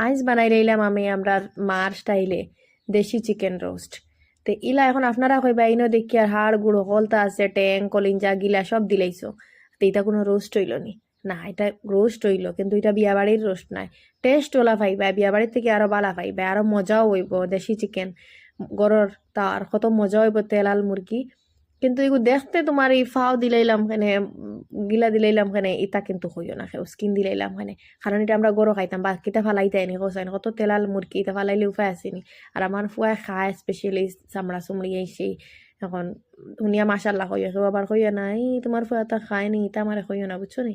আইজ বানাই লইলাম আমরা মার স্টাইলে দেশি চিকেন রোস্ট। তে ইলা এখন আপনারা কইবা ইনো দেখি আর হাড় গুঁড়ো হলতা আছে ট্যাং কলিঞ্জা গিলা সব দিলাইছো, তো এটা কোনো রোস্ট হইল নি? না, এটা রোস্ট হইল, কিন্তু এটা বিয়া বাড়ির রোস্ট নাই। টেস্ট ওলা পাইবা বিয়া বাড়ির থেকে আরো বালা পাইবা, আরো মজাও হইব। দেশি চিকেন গরর তার কত মজা হইব, তেলাল মুরগি। কিন্তু এগু দেখতে তোমার এই ফাও দিলাইলাম খানে, গিলা দিলাইলাম খানে, ইটা কিন্তু হইও না, স্কিন দিলাইলাম খানে। কারণ এটা আমরা গরো খাইতাম, বাকিটা ফালাইতে আনি কোসাইন কত তেলাল মুরগি, এটা ফালাইলে উপায় আসেনি। আর আমার ফুয়ায় খায় স্পেশালি চামড়া চুমড়ি এই সেই। এখন ধুনিয়া মাসাল্লাহ কইও, কেউ আবার কইও না এই তোমার ফুয়াটা খায় নি, এটা আমার কইও না, বুঝছো নি?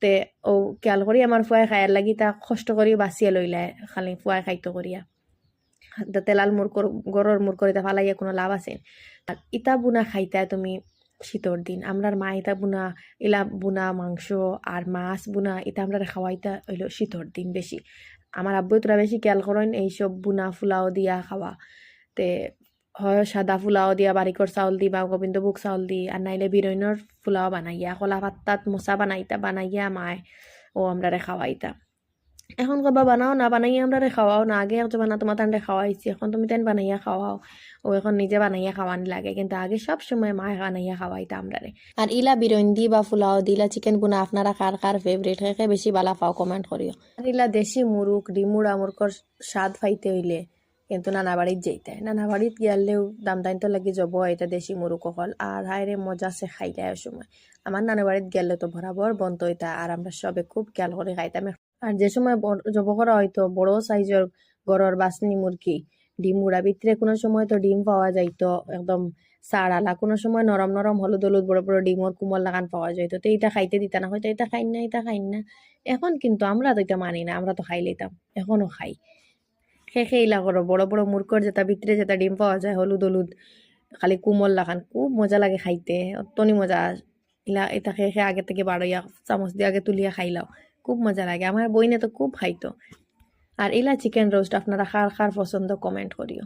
তে ও খেয়াল করি আমার ফুয়ায় খায়ার লাগি তা কষ্ট করি বাঁচিয়ে লইলায়, খালি ফুয়ায় খাইতো করিয়া। তেলাল মুরকর গরর মুরকর এটা ফালাইয়া কোনো লাভ আছে? আর ইতা বুনা খাইতা তুমি শীতর দিন, আমরার মা ইতা বুনা, ইলা বুনা মাংস আর মাছ বুনা এটা আমরা খাওয়াইতা হইলো শীতর দিন বেশি। আমার আব্বু তোরা বেশি খেয়াল করেন এইসব বুনা ফুলাও দিয়া খাওয়া। তে হয় সাদা ফুলাও দিয়া বারিকর চাউল দি বা গোবিন্দভোগ চাউল দি, আর নাইলে বিরইনর ফুলাও বানাইয়া কলা পাত্তাত মোচা বানাইয়া মায় ও আমরা খাওয়াইতা। এখন কবা বানাও না, বানাইয়া আমরা খাওয়াও না। আগে একজন বানা তোমার তান্ডে খাওয়াইছি, এখন তুমি তাই বানাইয়া খাওয়াও। ও এখন নিজে বানাইয়া খাওয়ানি লাগে, কিন্তু আগে সব সময় মা বানাইয়া খাওয়াইতা আমরারে। আর ইলা বিরন্দি বা ফুলাও দিলা চিকেন বুনা আপনারা কার কার ফেভারিট হেকে বেশি বালা পাও কমেন্ট করিও। আর ইলা দেশি মুরুক ডিমুড়া মুরকর স্বাদ পাইতে হইলে কিন্তু নানা বাড়িত যেতে, নানা বাড়িত গেলেও দাম দাইন তো লাগি যাব এটা দেশি মুরুক হল। আর হায়রে মজা সে খাইলে সময় আমার নানা বাড়িত গেলে তো বরাবর বন্ধ হইতা, আর আমরা সবে খুব খেয়াল করে খাইতাম। আর যে সময় জব করা হয়তো বড় সাইজের গরর বাসনি মুরগি ডিম উড়া ভিতরে কোনো সময় তো ডিম পাওয়া যাইতো একদম সাড়ালা, কোনো সময় নরম নরম হলুদ হলুদ বড় বড় ডিমর কুমল লাগান পাওয়া যাইতো। তো এইটা খাইতে দিতা না, হয়তো এটা খাইন না এটা খাইন না। এখন কিন্তু আমরা তো এটা মানি না, আমরা তো খাই লইতাম, এখনো খাই। খেইলা করো বড় বড় মুরগর যেটা ভিতরে যেটা ডিম পাওয়া যায় হলুদ হলুদ খালি কুমল লাগান, খুব মজা লাগে খাইতে, অতনি মজা। ইলা এটা খেয়ে আগে থেকে বাড়াইয়া চামচ দিয়ে আগে তুলিয়া খাইলাও, খুব মজা লাগে। আমার বইনে তো খুব খাইতো। আর ইলা চিকেন রোস্ট আপনারা কার কার পছন্দ কমেন্ট করিও।